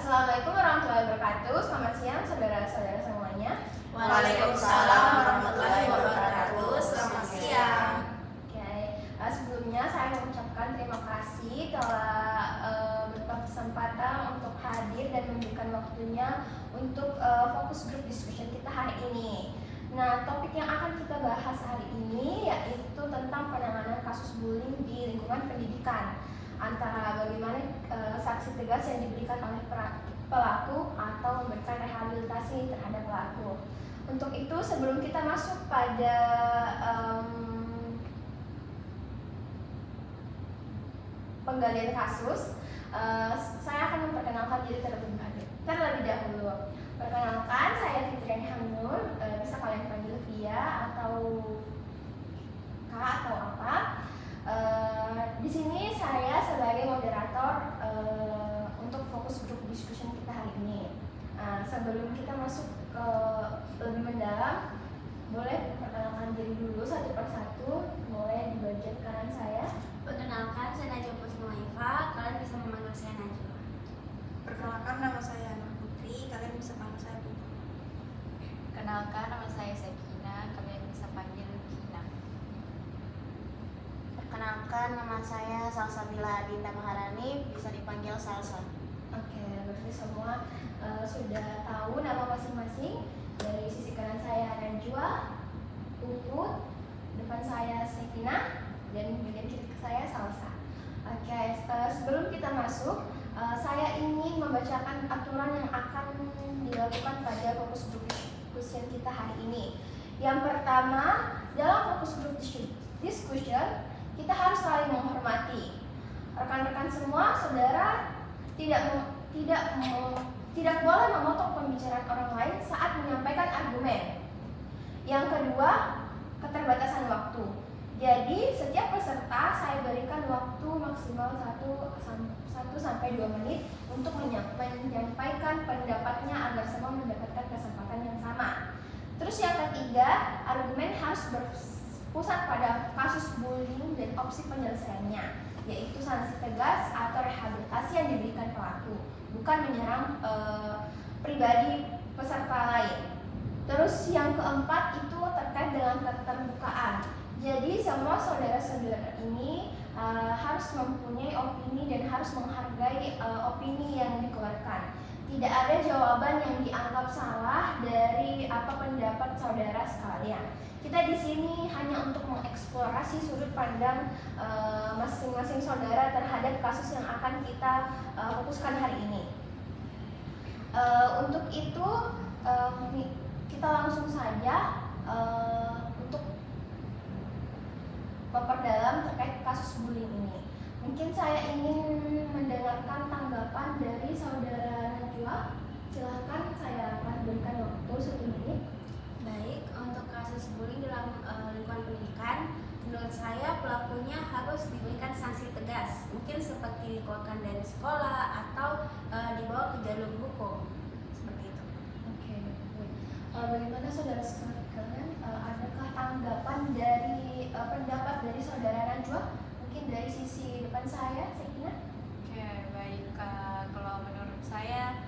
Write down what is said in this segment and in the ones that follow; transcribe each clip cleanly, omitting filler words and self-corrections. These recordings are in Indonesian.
Assalamualaikum warahmatullahi wabarakatuh. Selamat siang saudara-saudara semuanya. Waalaikumsalam warahmatullahi wabarakatuh. Selamat siang. Sebelumnya saya mengucapkan terima kasih telah berkesempatan untuk hadir dan memberikan waktunya untuk fokus group discussion kita hari ini. Nah, topik yang akan kita bahas hari ini yaitu tentang penanganan kasus bullying di lingkungan pendidikan, antara bagaimana sanksi tegas yang diberikan oleh pelaku atau memberikan rehabilitasi terhadap pelaku. Untuk itu, sebelum kita masuk pada penggalian kasus, saya akan memperkenalkan diri terlebih dahulu. Perkenalkan, saya Fitriani Hamnur, bisa kalian panggil Via atau Kak atau apa. Di sini saya sebagai moderator untuk fokus grup discussion kita hari ini. Sebelum kita masuk ke lebih mendalam, boleh perkenalkan diri dulu satu persatu. Boleh di bagian kanan saya. Perkenalkan, saya Najwa Pusnawaifa. Kalian bisa memanggil saya Najwa. Perkenalkan, nama saya Nur Putri. Kalian bisa panggil saya Putri. Kenalkan, nama saya Sekina. Kalian bisa panggil Kina. Perkenalkan, nama saya Salsabila Dinda Maharani. Bisa dipanggil Salsa. Oke, berarti semua sudah tahu nama masing-masing. Dari sisi kanan saya Najwa, Puput, depan saya Sekina, dan bagian kiri saya Salsa. Oke, sebelum kita masuk, saya ingin membacakan aturan yang akan dilakukan pada fokus group discussion kita hari ini. Yang pertama, dalam fokus group discussion, kita harus saling menghormati. Rekan-rekan semua, saudara tidak boleh memotong pembicaraan orang lain saat menyampaikan argumen. Yang kedua, keterbatasan waktu. Jadi, setiap peserta saya berikan waktu maksimal 1-2 menit untuk menyampaikan pendapatnya agar semua mendapatkan kesempatan yang sama. Terus yang ketiga, argumen harus berpusat pada kasus bullying dan opsi penyelesaiannya, yaitu sanksi tegas atau rehabilitasi yang diberikan pelaku, bukan menyerang pribadi peserta lain. Terus yang keempat itu terkait dengan keterbukaan. Jadi semua saudara-saudara ini harus mempunyai opini dan harus menghargai opini yang dikeluarkan. Tidak ada jawaban yang dianggap salah dari apa pendapat saudara sekalian. Kita di sini hanya untuk mengeksplorasi sudut pandang masing-masing saudara terhadap kasus yang akan kita fokuskan hari ini. Untuk itu kita langsung saja untuk memperdalam terkait kasus bullying ini. Mungkin saya ingin mendengarkan tanggapan dari saudara Najwa. Silahkan, saya akan berikan waktu 1 menit. Baik, untuk kasus bullying dalam lingkungan pendidikan, menurut saya pelakunya harus diberikan sanksi tegas, mungkin seperti dikeluarkan dari sekolah atau dibawa ke jalur hukum, seperti itu. Oke, baik. Bagaimana saudara sekalian? Adakah tanggapan dari pendapat dari saudara Najwa? Mungkin dari sisi depan saya, Sekina. Oke, baik. Kalau menurut saya,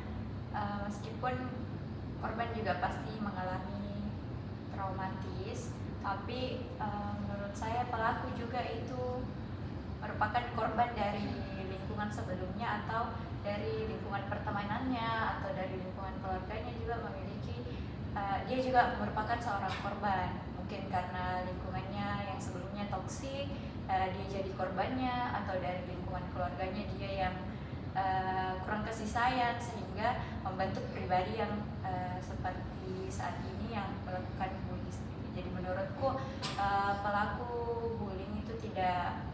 meskipun korban juga pasti mengalami traumatis, tapi menurut saya pelaku juga itu merupakan korban dari lingkungan sebelumnya atau dari lingkungan pertemanannya atau dari lingkungan keluarganya juga memiliki, dia juga merupakan seorang korban. Mungkin karena lingkungannya yang sebelumnya toksik, dia jadi korbannya, atau dari lingkungan keluarganya dia yang kurang kasih sayang sehingga membentuk pribadi yang seperti saat ini yang melakukan bullying. Jadi menurutku pelaku bullying itu tidak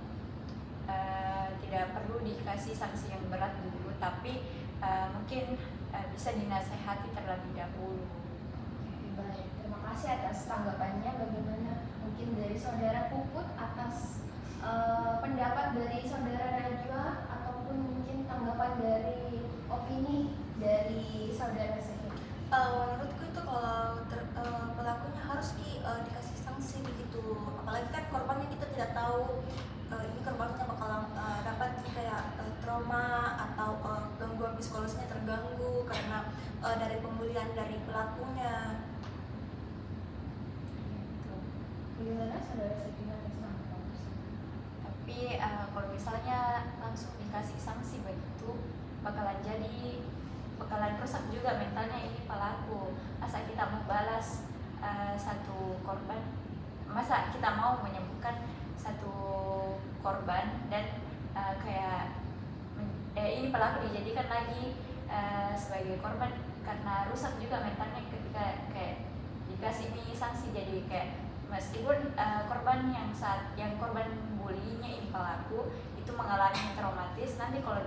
perlu dikasih sanksi yang berat dulu, tapi mungkin bisa dinasehati terlebih dahulu. Baik, terima kasih atas tanggapannya. Bagaimana mungkin dari saudara Puput atas pendapat dari saudara Najwa, ataupun mungkin tanggapan dari opini dari saudara Sekina? Menurutku itu kalau pelakunya harus dikasih sanksi begitu. Apalagi kan korbannya kita tidak tahu ini korbannya bakalan dapat kayak trauma atau gangguan psikologis privasinya terganggu karena dari pembulian dari pelakunya. Gitu. Bagaimana saudara Sekina tentang hal tersebut? Tapi kalau misalnya langsung dikasih sanksi begitu, bakalan rusak juga mentalnya ini pelaku. Masa kita mau balas satu korban, masa kita mau menyembuhkan satu korban dan ini pelaku dijadikan lagi sebagai korban, karena rusak juga mentalnya ketika kayak dikasih sanksi. Jadi kayak meskipun korban yang korban bulinya ini pelaku itu mengalami traumatis, nanti kalau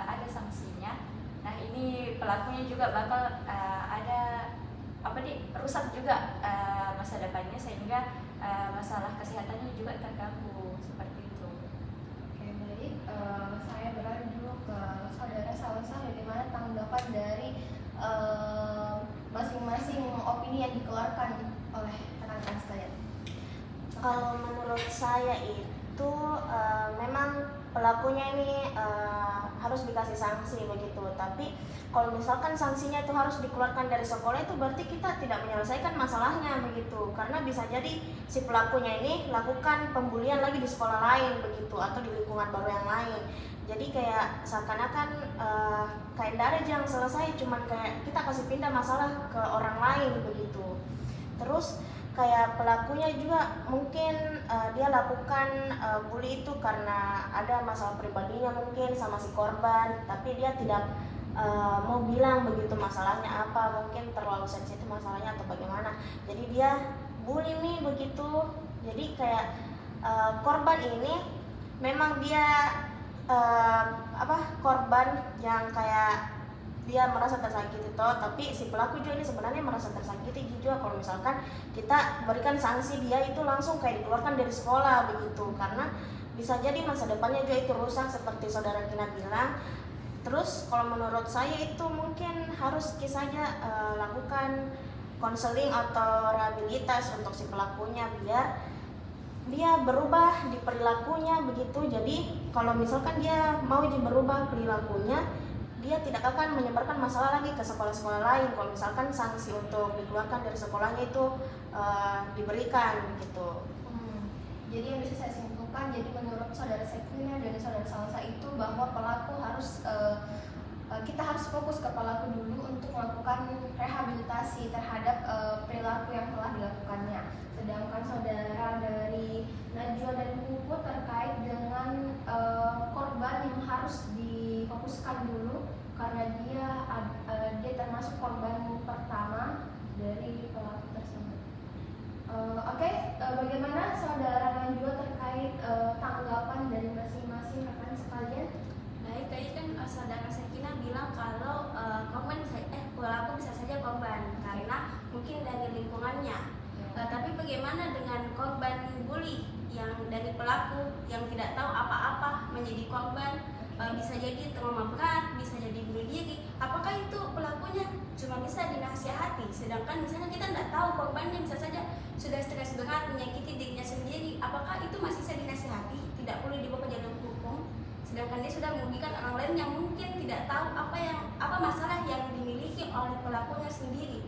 ada sanksinya, nah ini pelakunya juga bakal ada rusak juga masa depannya, sehingga masalah kesehatannya juga terganggu seperti itu. Oke, baik. Saya beralih dulu ke saudara Salsa, bagaimana tanggapan dari masing-masing opini yang dikeluarkan oleh rekan-rekan sekalian? Kalau menurut saya itu memang pelakunya ini harus dikasih sanksi begitu. Tapi kalau misalkan sanksinya itu harus dikeluarkan dari sekolah, itu berarti kita tidak menyelesaikan masalahnya begitu. Karena bisa jadi si pelakunya ini lakukan pembulian lagi di sekolah lain begitu, atau di lingkungan baru yang lain. Jadi kayak seakan-akan kayak tidak ada yang selesai, cuman kayak kita kasih pindah masalah ke orang lain begitu. Terus kayak pelakunya juga mungkin dia lakukan bully itu karena ada masalah pribadinya mungkin sama si korban, tapi dia tidak mau bilang begitu masalahnya apa, mungkin terlalu sensitif masalahnya atau bagaimana. Jadi dia bully nih begitu. Jadi kayak korban ini memang dia korban yang kayak dia merasa tersakiti tapi si pelaku juga ini sebenarnya merasa tersakiti juga kalau misalkan kita berikan sanksi dia itu langsung kayak dikeluarkan dari sekolah begitu, karena bisa jadi masa depannya juga itu rusak seperti saudara Kina bilang. Terus kalau menurut saya itu mungkin harus kisahnya lakukan konseling atau rehabilitas untuk si pelakunya biar dia berubah di perilakunya begitu. Jadi kalau misalkan dia mau berubah perilakunya, dia tidak akan menyebarkan masalah lagi ke sekolah-sekolah lain kalau misalkan sanksi untuk dikeluarkan dari sekolahnya itu diberikan gitu. Jadi yang bisa saya simpulkan, jadi menurut saudara Sekina dan saudara Salsa itu bahwa pelaku harus kita harus fokus ke pelaku dulu untuk melakukan rehabilitasi terhadap perilaku yang telah dilakukannya. Sedangkan saudara dari Najwa dan Puput terkait dengan korban yang harus difokuskan dulu karena dia termasuk korban pertama dari pelaku tersebut. Bagaimana saudara Najwa terkait tanggapan dari masing-masing rekan sekalian? Baik, tadi kan saudara Sekina bilang kalau pelaku bisa saja korban karena mungkin dari lingkungannya. Tapi bagaimana dengan korban bully yang dari pelaku yang tidak tahu apa-apa menjadi korban, bisa jadi trauma berat, bisa jadi bunuh diri. Apakah itu pelakunya cuma bisa dinasihati, sedangkan misalnya kita tidak tahu korbannya bisa saja sudah stres berat menyakiti dirinya sendiri, apakah itu masih bisa dinasihati, tidak perlu dibawa ke jalur hukum, sedangkan dia sudah merugikan orang lain yang mungkin tidak tahu apa masalah yang dimiliki oleh pelakunya sendiri.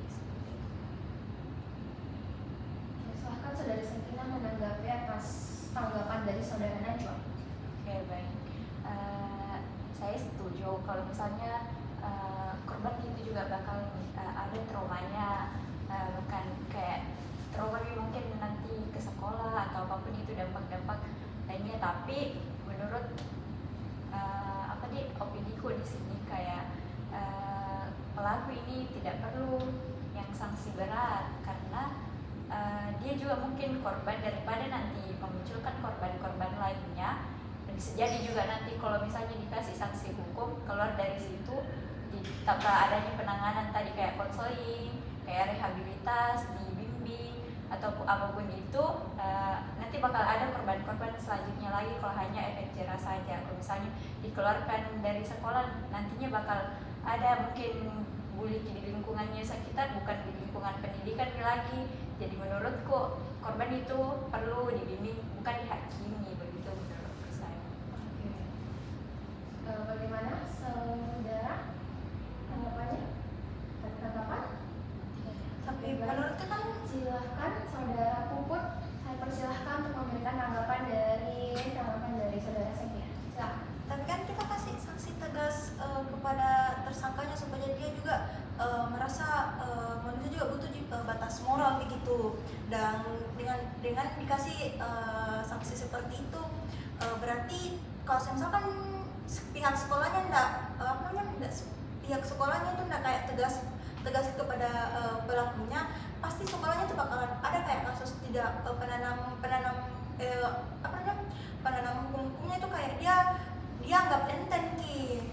Silahkan saudara Sekina menanggapi atas tanggapan dari saudara Najwa. Oke, baik. Saya setuju kalau misalnya korban itu juga bakal ada traumanya, bukan kayak trauma mungkin nanti ke sekolah atau apapun itu dampak-dampak lainnya. Tapi menurut opiniku di sini kayak pelaku ini tidak perlu yang sanksi berat karena dia juga mungkin korban, daripada nanti memunculkan korban-korban lainnya. Bisa jadi juga nanti kalau misalnya dikasih sanksi hukum, keluar dari situ tanpa adanya penanganan tadi kayak konseling, kayak rehabilitas, dibimbing atau apapun itu, nanti bakal ada korban-korban selanjutnya lagi kalau hanya efek jerah saja. Kalau misalnya dikeluarkan dari sekolah, nantinya bakal ada mungkin bully di lingkungannya sekitar, bukan di lingkungan pendidikan lagi. Jadi menurutku korban itu perlu dibimbing, bukan dihakimi, begitu menurut saya. Bagaimana saudara? Dan dengan dikasih sanksi seperti itu, berarti kalau misalkan pihak sekolahnya pihak sekolahnya itu enggak kayak tegas kepada pelakunya, pasti sekolahnya tuh bakalan ada kayak kasus tidak penanam hukumnya itu kayak dia anggap enteng ki.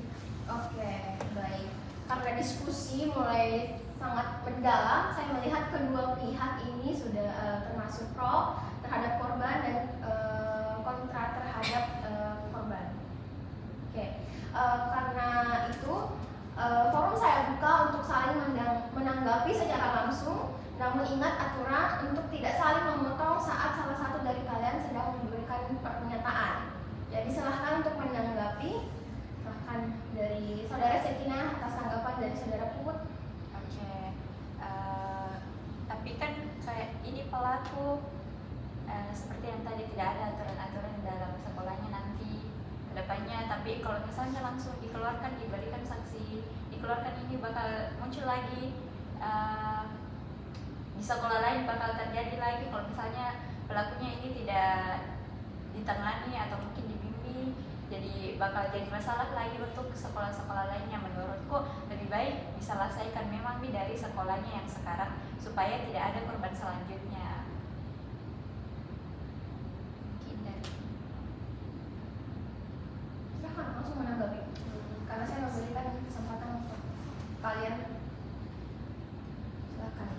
Oke, baik. Karena diskusi mulai sangat mendalam, saya melihat kedua pihak ini sudah termasuk pro terhadap korban dan kontra terhadap korban. Oke, karena itu forum saya buka untuk saling menanggapi secara langsung, namun ingat aturan untuk tidak saling memotong saat salah satu dari kalian sedang memberikan pernyataan. Jadi silahkan untuk menanggapi, silahkan dari saudara Sekina atas tanggapan dari saudara Put. Oke. Tapi kan kayak ini pelaku seperti yang tadi tidak ada aturan-aturan dalam sekolahnya nanti kedepannya, tapi kalau misalnya langsung dikeluarkan, diberikan sanksi, dikeluarkan, ini bakal muncul lagi di sekolah lain, bakal terjadi lagi kalau misalnya pelakunya ini tidak ditangani atau mungkin dibimbing, jadi bakal jadi masalah lagi untuk sekolah-sekolah lainnya. Menurutku lebih baik diselesaikan memang dari sekolahnya yang sekarang supaya tidak ada korban selanjutnya. Mungkin dari Silahkan langsung menanggapi, karena saya memberikan kesempatan untuk kalian. Silahkan.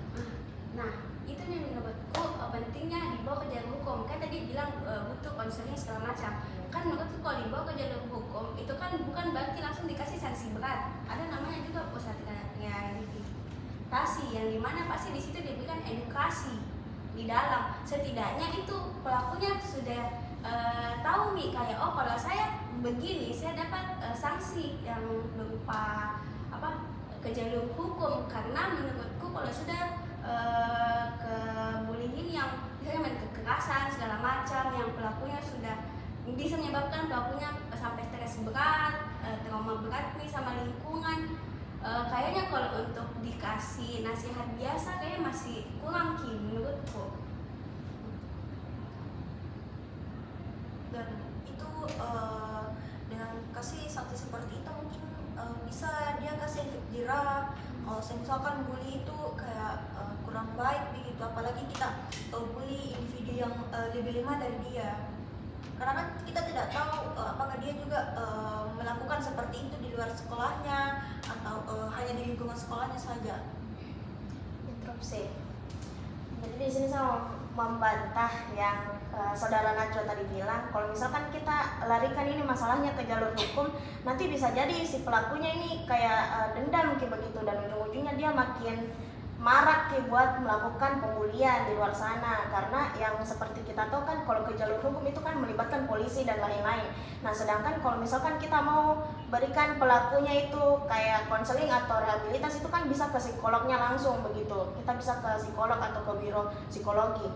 Nah, itu nih menurutku pentingnya dibawa ke jalur hukum. Kan tadi bilang butuh konseling segala macam. Kan menurutku kalau dibawa ke jalur hukum itu kan bukan berarti langsung dikasih sanksi berat. Ada namanya juga pusat rehabilitasi yang dimana pasti di situ diberikan edukasi di dalam. Setidaknya itu pelakunya sudah tahu nih kayak oh kalau saya begini saya dapat sanksi yang berupa ke jalur hukum, karena menurutku kalau sudah ke bullying yang misalnya kekerasan segala macam yang pelakunya sudah bisa menyebabkan pelakunya sampai stres berat, trauma berat nih sama lingkungan, kayaknya kalau untuk dikasih nasihat biasa kayaknya masih kurang ki menurutku. Dan itu dengan kasih sanksi seperti itu mungkin bisa dia kasih efek jerah. Kalau misalkan bully itu kayak kurang baik begitu, apalagi kita bully individu yang lebih lemah dari dia, karena kan kita tidak tahu apakah dia juga melakukan seperti itu di luar sekolahnya atau hanya di lingkungan sekolahnya saja. Interupsi. Jadi di sini saya membantah yang saudara Nacho tadi bilang, kalau misalkan kita larikan ini masalahnya ke jalur hukum, nanti bisa jadi si pelakunya ini kayak dendam kayak begitu, dan ujung-ujungnya dia makin marak kayak buat melakukan pembulian di luar sana. Karena yang seperti kita tahu kan kalau ke jalur hukum itu kan melibatkan polisi dan lain-lain. Nah sedangkan kalau misalkan kita mau berikan pelakunya itu kayak konseling atau rehabilitas, itu kan bisa ke psikolognya langsung begitu, kita bisa ke psikolog atau ke biro psikologi.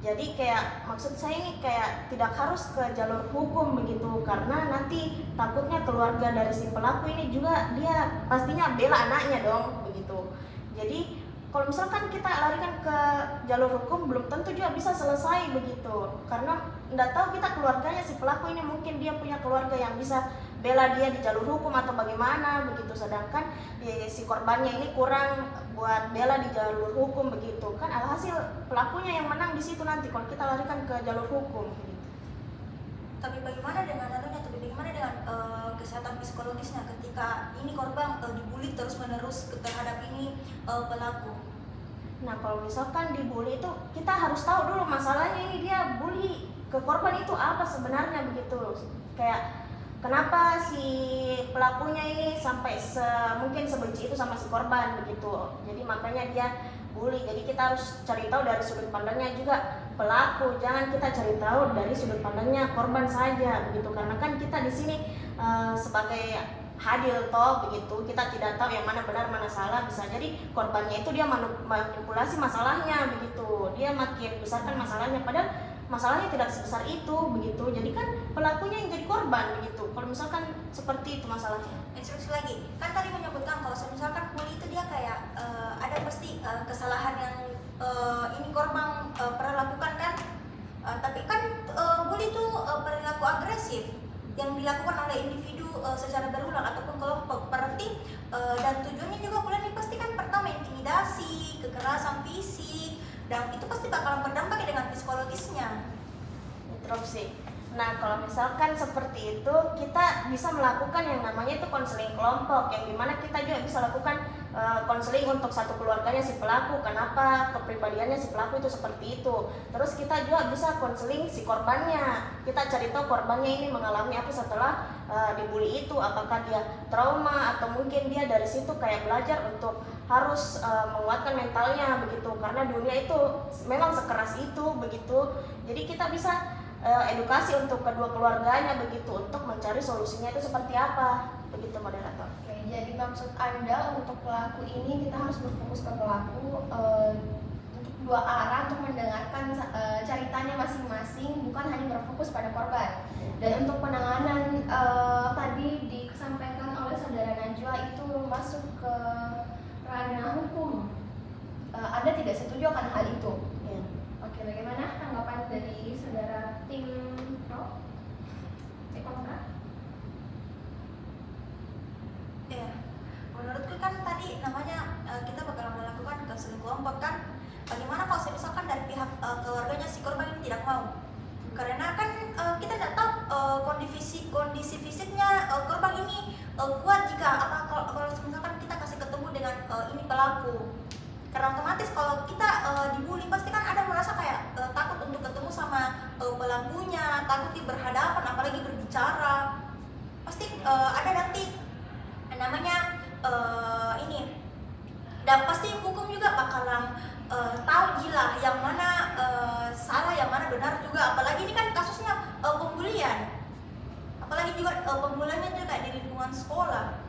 Jadi kayak maksud saya ini kayak tidak harus ke jalur hukum begitu, karena nanti takutnya keluarga dari si pelaku ini juga dia pastinya bela anaknya dong begitu. Jadi kalau misalkan kita larikan ke jalur hukum belum tentu juga bisa selesai begitu, karena tidak tahu kita keluarganya si pelaku ini, mungkin dia punya keluarga yang bisa bela dia di jalur hukum atau bagaimana begitu, sedangkan si korbannya ini kurang buat bela di jalur hukum begitu kan, alhasil pelakunya yang menang di situ nanti kalau kita larikan ke jalur hukum begitu. Tapi bagaimana dengan kesehatan psikologisnya ketika ini korban dibully terus-menerus terhadap ini pelaku? Nah kalau misalkan dibully itu kita harus tahu dulu masalahnya ini dia bully ke korban itu apa sebenarnya begitu, kayak kenapa si pelakunya ini sampai mungkin sebenci itu sama si korban begitu. Jadi makanya dia bully. Jadi kita harus cari tahu dari sudut pandangnya juga pelaku. Jangan kita cari tahu dari sudut pandangnya korban saja begitu. Karena kan kita di sini sebagai hadir toh begitu. Kita tidak tahu yang mana benar mana salah. Bisa jadi korbannya itu dia manipulasi masalahnya begitu. Dia makin besarkan masalahnya padahal masalahnya tidak sebesar itu begitu. Jadi kan pelakunya yang jadi korban begitu kalau misalkan seperti itu masalahnya. Instruksi lagi, kan tadi menyebutkan kalau misalkan bully itu dia kayak ada pasti kesalahan yang ini korban dilakukan oleh individu secara berulang ataupun kelompok. Berarti dan tujuannya juga boleh dipastikan pertama intimidasi, kekerasan fisik, dan itu pasti bakalan berdampak dengan psikologisnya. Interupsi. Nah, kalau misalkan seperti itu, kita bisa melakukan yang namanya itu konseling kelompok, yang dimana kita juga bisa lakukan konseling untuk satu keluarganya si pelaku, kenapa kepribadiannya si pelaku itu seperti itu. Terus kita juga bisa konseling si korbannya, kita cari tahu korbannya ini mengalami apa setelah dibully itu, apakah dia trauma atau mungkin dia dari situ kayak belajar untuk harus menguatkan mentalnya begitu, karena dunia itu memang sekeras itu begitu. Jadi kita bisa edukasi untuk kedua keluarganya begitu, untuk mencari solusinya itu seperti apa begitu, moderator. Oke, jadi maksud Anda untuk pelaku ini kita harus berfokus ke pelaku untuk dua arah, untuk mendengarkan ceritanya masing-masing, bukan hanya berfokus pada korban. Dan untuk penanganan tadi disampaikan oleh saudara Najwa itu masuk ke ranah hukum. Anda tidak setuju akan hal itu? Ya. Oke, bagaimana tanggapan dari saudara tim Pro? Kontra? Ya, menurutku kan tadi namanya kita bakal melakukan konseling kelompok kan. Bagaimana kalau misalkan dari pihak keluarganya si korban ini tidak mau? Karena kan kita tidak tahu kondisi fisiknya korban ini kuat jika kalau misalkan kita kasih ketemu dengan ini pelaku. Karena otomatis kalau kita dibully pasti kan ada merasa kayak takut untuk ketemu sama pelakunya, takut berhadapan apalagi berbicara. Pasti ada nanti namanya ini, dan pasti hukum juga bakalan tahu gila yang mana salah yang mana benar juga, apalagi ini kan kasusnya pembulian, apalagi juga pembuliannya juga di lingkungan sekolah.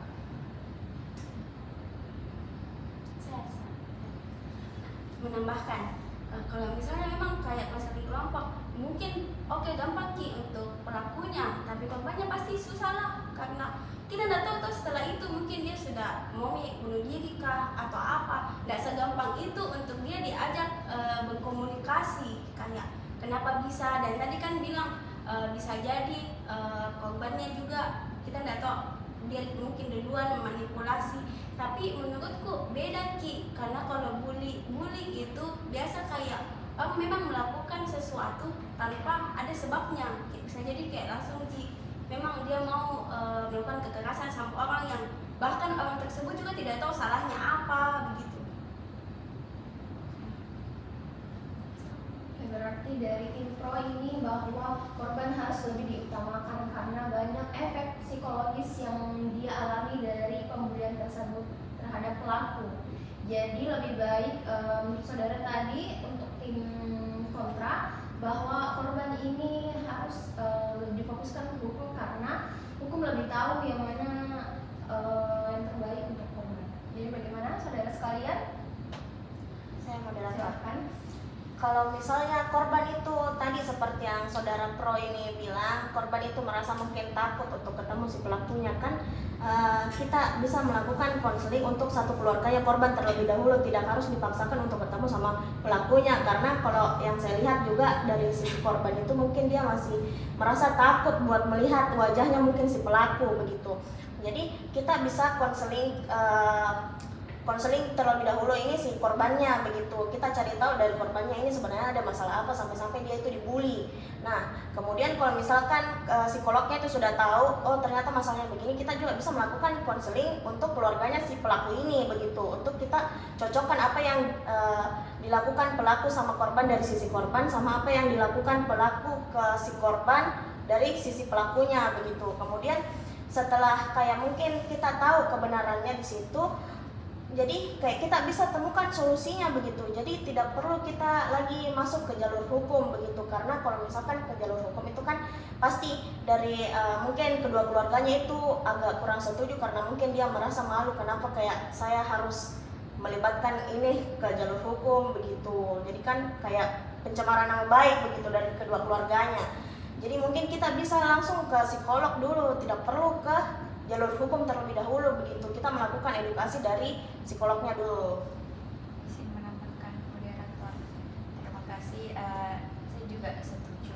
Menambahkan, kalau misalnya memang kayak konseling kelompok mungkin oke, gampang Ki untuk pelakunya, tapi korbannya pasti susah lah, karena kita tidak tahu tuh setelah itu mungkin dia sudah mau bunuh diri kah atau apa. Tidak segampang itu untuk dia diajak berkomunikasi kayak kenapa bisa, dan tadi kan bilang bisa jadi korbannya juga kita tidak tahu, dia mungkin duluan memanipulasi. Tapi menurutku beda Ki, karena kalau bully itu biasa kayak memang melakukan sesuatu tanpa ada sebabnya. Bisa jadi kayak langsung Ki, memang dia mau melakukan kekerasan sama orang yang bahkan orang tersebut juga tidak tahu salahnya apa begitu. Berarti dari tim Pro ini bahwa korban harus lebih diutamakan karena banyak efek psikologis yang dia alami dari pembulian tersebut terhadap pelaku. Jadi lebih baik saudara tadi untuk tim kontra bahwa korban ini harus difokuskan ke hukum karena hukum lebih tahu yang mana yang terbaik untuk korban. Jadi bagaimana saudara sekalian? Saya moderator. Silakan. Kalau misalnya korban itu tadi seperti yang saudara Pro ini bilang, korban itu merasa mungkin takut untuk ketemu si pelakunya kan, kita bisa melakukan konseling untuk satu keluarganya korban terlebih dahulu, tidak harus dipaksakan untuk ketemu sama pelakunya, karena kalau yang saya lihat juga dari si korban itu mungkin dia masih merasa takut buat melihat wajahnya mungkin si pelaku begitu. Jadi kita bisa konseling terlebih dahulu ini si korbannya begitu, kita cari tahu dari korbannya ini sebenarnya ada masalah apa sampai-sampai dia itu dibully. Nah kemudian kalau misalkan psikolognya itu sudah tahu oh ternyata masalahnya begini, kita juga bisa melakukan konseling untuk keluarganya si pelaku ini begitu, untuk kita cocokkan apa yang dilakukan pelaku sama korban dari sisi korban sama apa yang dilakukan pelaku ke si korban dari sisi pelakunya begitu. Kemudian setelah kayak mungkin kita tahu kebenarannya di situ, jadi kayak kita bisa temukan solusinya begitu. Jadi tidak perlu kita lagi masuk ke jalur hukum begitu, karena kalau misalkan ke jalur hukum itu kan pasti dari mungkin kedua keluarganya itu agak kurang setuju karena mungkin dia merasa malu, kenapa kayak saya harus melibatkan ini ke jalur hukum begitu. Jadi kan kayak pencemaran nama baik begitu dari kedua keluarganya. Jadi mungkin kita bisa langsung ke psikolog dulu, tidak perlu ke jalur hukum terlebih dahulu begitu. Kita melakukan edukasi dari psikolognya dulu. Izin menambahkan moderator. Terima kasih. Saya juga setuju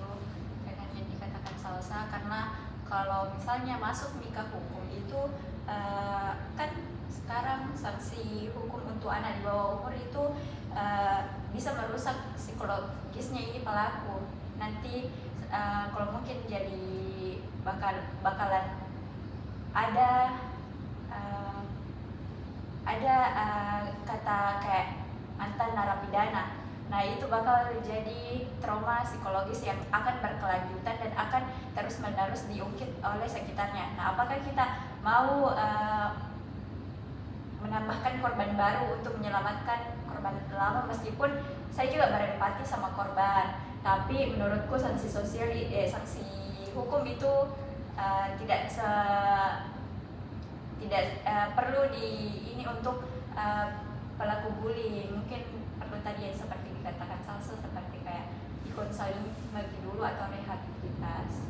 dengan yang dikatakan Salsa karena kalau misalnya masuk nikah hukum itu kan sekarang sanksi hukum untuk anak di bawah umur itu bisa merusak psikologisnya ini pelaku. Nanti kalau mungkin jadi bakalan ada kata kayak mantan narapidana. Nah, itu bakal jadi trauma psikologis yang akan berkelanjutan dan akan terus-menerus diungkit oleh sekitarnya. Nah, apakah kita mau menambahkan korban baru untuk menyelamatkan korban lama? Meskipun saya juga berempati sama korban, tapi menurutku sanksi hukum itu tidak perlu untuk pelaku bullying. Mungkin perlu tadi yang seperti dikatakan Salsa, seperti kayak dikonseling bagi dulu atau rehabilitas.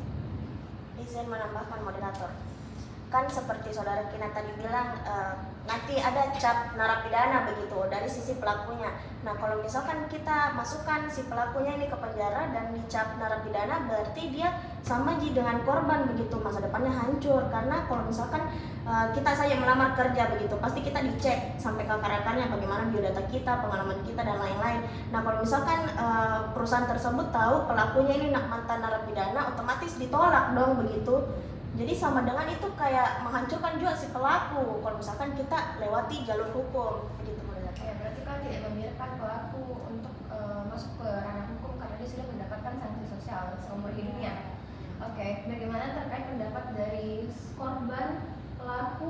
Izin menambahkan moderator, kan seperti saudara Kina tadi bilang, nanti ada cap narapidana begitu dari sisi pelakunya. Nah, kalau misalkan kita masukkan si pelakunya ini ke penjara dan dicap narapidana, berarti dia sama dengan korban begitu, masa depannya hancur. Karena kalau misalkan kita saja melamar kerja begitu, pasti kita dicek sampai ke akar-akarnya, bagaimana biodata kita, pengalaman kita dan lain-lain. Nah, kalau misalkan perusahaan tersebut tahu pelakunya ini mantan narapidana, otomatis ditolak dong begitu. Jadi sama dengan itu kayak menghancurkan juga si pelaku kalau misalkan kita lewati jalur hukum begitu. Ya, berarti kan tidak membiarkan pelaku untuk masuk ke ranah hukum karena dia sudah mendapatkan sanksi sosial seumur hidupnya. Oke, bagaimana terkait pendapat dari korban, pelaku?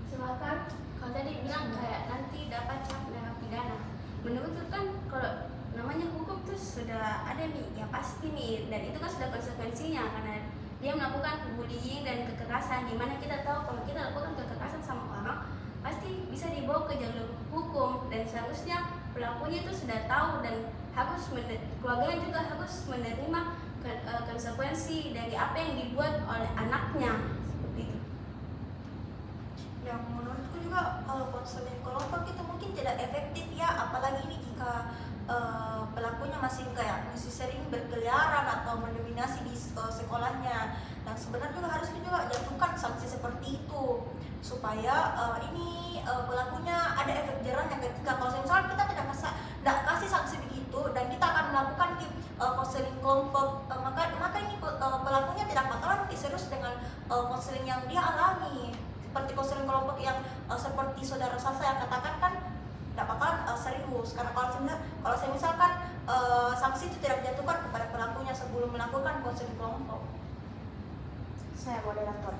Silakan. Kalau tadi bilang kayak nanti dapat cap narapidana, menurutku kan kalau namanya hukum tuh sudah ada nih, ya pasti nih, dan itu kan sudah konsekuensinya karena dia melakukan bullying dan kekerasan, di mana kita tahu kalau kita lakukan kekerasan sama orang pasti bisa dibawa ke jalur hukum, dan seharusnya pelakunya itu sudah tahu dan keluarganya juga harus menerima konsekuensi dari apa yang dibuat oleh anaknya, seperti itu. Yang menurutku juga kalau konseling kelompok itu mungkin tidak efektif ya, apalagi ini jika pelakunya masih sering berkeliaran atau mendominasi di sekolahnya. Dan sebenarnya juga harus juga jatuhkan sanksi seperti itu supaya pelakunya ada efek jerahnya. Ketika kalau misalnya kita tidak kasih sanksi begitu dan kita akan melakukan konseling kelompok, maka ini pelakunya tidak bakalan serius dengan konseling yang dia alami. Seperti konseling kelompok yang seperti saudara Salsa yang katakan kan tidak bakalan serius, karena kalau saya misalkan sanksi itu tidak dijatuhkan kepada pelakunya sebelum melakukan konseling kelompok. Saya moderator.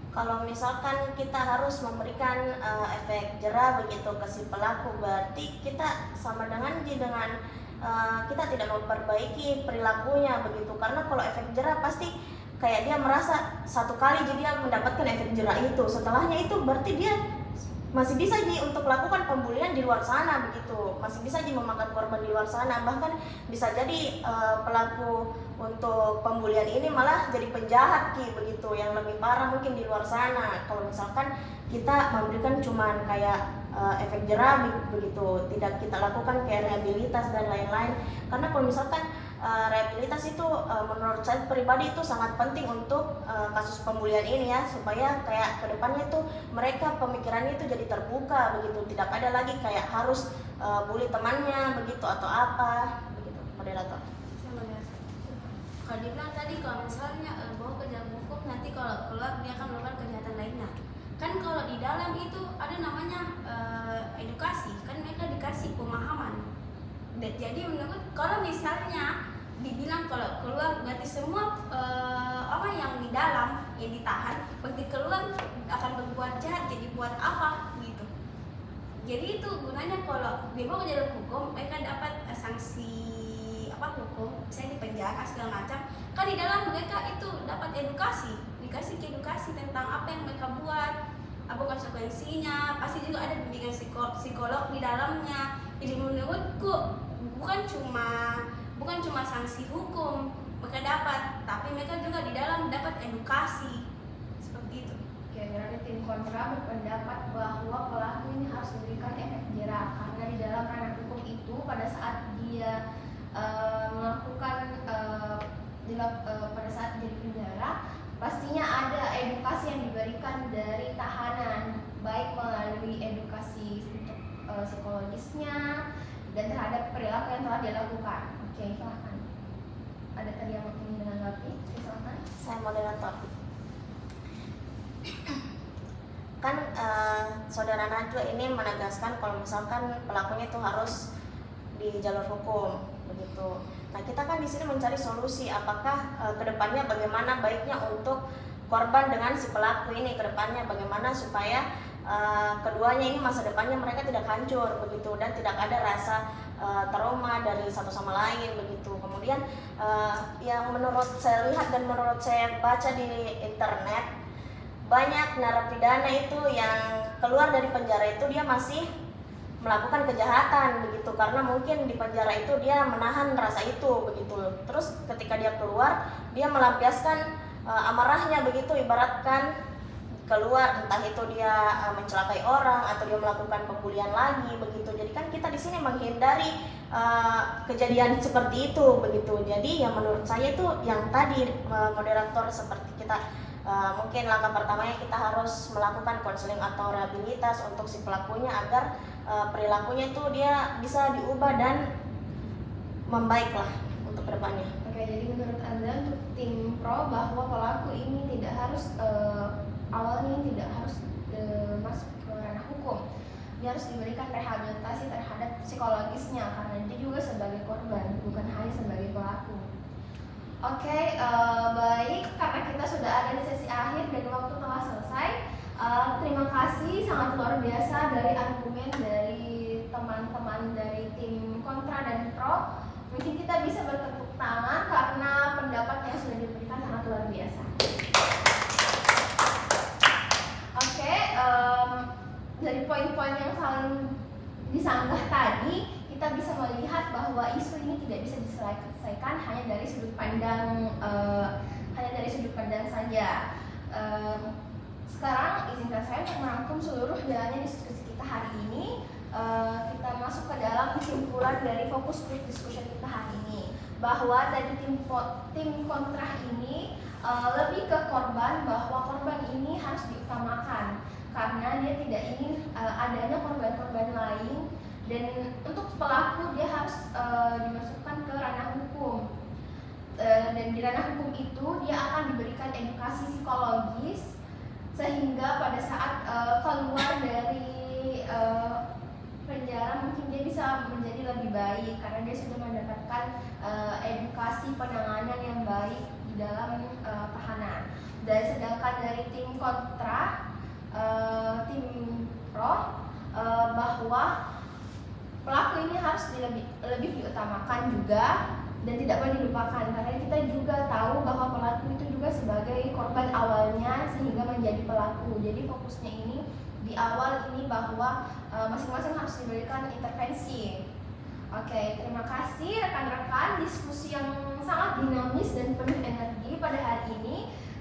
Kalau misalkan kita harus memberikan efek jerah begitu ke si pelaku, berarti kita sama dengan kita tidak memperbaiki perilakunya begitu. Karena kalau efek jerah pasti kayak dia merasa satu kali jadi dia mendapatkan efek jerah itu, setelahnya itu berarti dia masih bisa untuk melakukan pembulian di luar sana begitu, masih bisa memakan korban di luar sana, bahkan bisa jadi pelaku untuk pembulian ini malah jadi penjahat begitu, yang lebih parah mungkin di luar sana. Kalau misalkan kita memberikan cuman kayak efek jerah begitu, tidak kita lakukan kayak rehabilitas dan lain-lain. Karena kalau misalkan rehabilitas itu menurut saya pribadi itu sangat penting untuk kasus pembulian ini ya, supaya kayak kedepannya itu mereka pemikirannya itu jadi terbuka begitu, tidak ada lagi kayak harus bully temannya begitu atau apa begitu. Moderator. Kalau dibilang tadi kalau misalnya bawa ke jalur hukum, nanti kalau keluar dia akan melakukan kejahatan lainnya. Kan kalau di dalam itu ada namanya edukasi, kan mereka dikasih pemahaman. Jadi menurut kalau misalnya dibilang kalau keluar berarti semua orang yang di dalam yang ditahan berarti keluar akan berbuat jahat, jadi buat apa gitu. Jadi itu gunanya kalau dibawa ke jalur hukum mereka dapat sanksi hukum, misalnya di penjara segala macam. Kan di dalam mereka itu dapat dikasih edukasi tentang apa yang mereka buat, apa konsekuensinya, pasti juga ada bimbingan psikolog di dalamnya. Jadi menurutku bukan cuma sanksi hukum mereka dapat, tapi mereka juga di dalam dapat edukasi seperti itu. Oke, berarti tim kontra berpendapat bahwa pelaku ini harus diberikan efek jerah karena di dalam ranah hukum itu pada saat dia melakukan pada saat di penjara, pastinya ada edukasi yang diberikan dari tahanan, baik melalui edukasi untuk psikologisnya dan terhadap perilaku yang telah dilakukan. Oke, silahkan. Ada tadi yang ingin menanggapi? Silahkan. Saya moderator. Kan saudara Najwa ini menegaskan kalau misalkan pelakunya itu harus di jalur hukum begitu. Nah, kita kan di sini mencari solusi, apakah kedepannya bagaimana baiknya untuk korban dengan si pelaku ini, kedepannya bagaimana supaya keduanya ini masa depannya mereka tidak hancur begitu dan tidak ada rasa trauma dari satu sama lain begitu. Kemudian yang menurut saya lihat dan menurut saya baca di internet, banyak narapidana itu yang keluar dari penjara itu dia masih melakukan kejahatan begitu, karena mungkin di penjara itu dia menahan rasa itu begitu. Terus ketika dia keluar, dia melampiaskan amarahnya begitu, ibaratkan keluar entah itu dia mencelakai orang atau dia melakukan pembulian lagi begitu. Jadi kan kita di sini menghindari kejadian seperti itu begitu. Jadi yang menurut saya itu yang tadi moderator seperti kita mungkin langkah pertamanya kita harus melakukan konseling atau rehabilitas untuk si pelakunya agar perilakunya itu dia bisa diubah dan membaiklah untuk kedepannya. Oke, jadi menurut Anda untuk tim pro bahwa pelaku ini tidak harus awalnya tidak harus masuk ke ranah hukum. Dia harus diberikan rehabilitasi terhadap psikologisnya karena dia juga sebagai korban, bukan hanya sebagai pelaku. Oke, baik, karena kita sudah ada di sesi akhir dan waktu telah selesai. Terima kasih sangat luar biasa dari argumen dari teman-teman dari tim kontra dan pro. Mungkin kita bisa bertepuk tangan karena pendapat yang sudah diberikan sangat luar biasa. Oke, dari poin-poin yang saling disanggah tadi, kita bisa melihat bahwa isu ini tidak bisa diselesaikan hanya dari sudut pandang saja. Sekarang izinkan saya untuk merangkum seluruh jalannya diskusi kita hari ini. Kita masuk ke dalam kesimpulan dari fokus group discussion kita hari ini, bahwa dari tim kontra ini lebih ke korban, bahwa korban ini harus diutamakan karena dia tidak ingin adanya korban-korban lain, dan untuk pelaku dia harus dimasukkan ke ranah hukum, dan di ranah hukum itu dia akan diberikan edukasi psikologis sehingga pada saat keluar dari penjara mungkin dia bisa menjadi lebih baik karena dia sudah mendapatkan edukasi penanganan yang baik di dalam tahanan. Dan sedangkan dari tim kontra, tim pro, bahwa pelaku ini harus lebih diutamakan juga dan tidak boleh dilupakan karena kita juga tahu bahwa pelaku itu juga sebagai korban awalnya sehingga menjadi pelaku. Jadi fokusnya ini di awal ini bahwa masing-masing harus diberikan intervensi. Oke, terima kasih rekan-rekan, diskusi yang sangat dinamis dan penuh energi pada hari ini.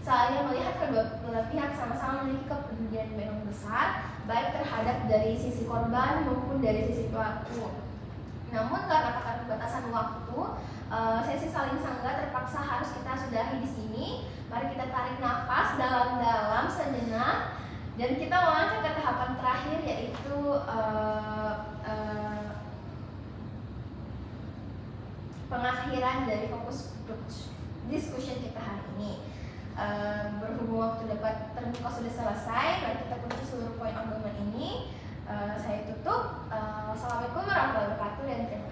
Saya melihat kedua belah pihak sama-sama memiliki kepedulian yang besar, baik terhadap dari sisi korban maupun dari sisi pelaku. Namun karena keterbatasan waktu, sesi saling sanggah terpaksa harus kita sudahi di sini. Mari kita tarik nafas dalam-dalam sejenak dan kita melangkah ke tahapan terakhir, yaitu pengakhiran dari fokus discussion kita hari ini. Berhubung waktu debat terbuka sudah selesai, mari kita kunci seluruh poin argumen ini. Saya tutup. Wassalamualaikum warahmatullahi wabarakatuh dan terima kasih.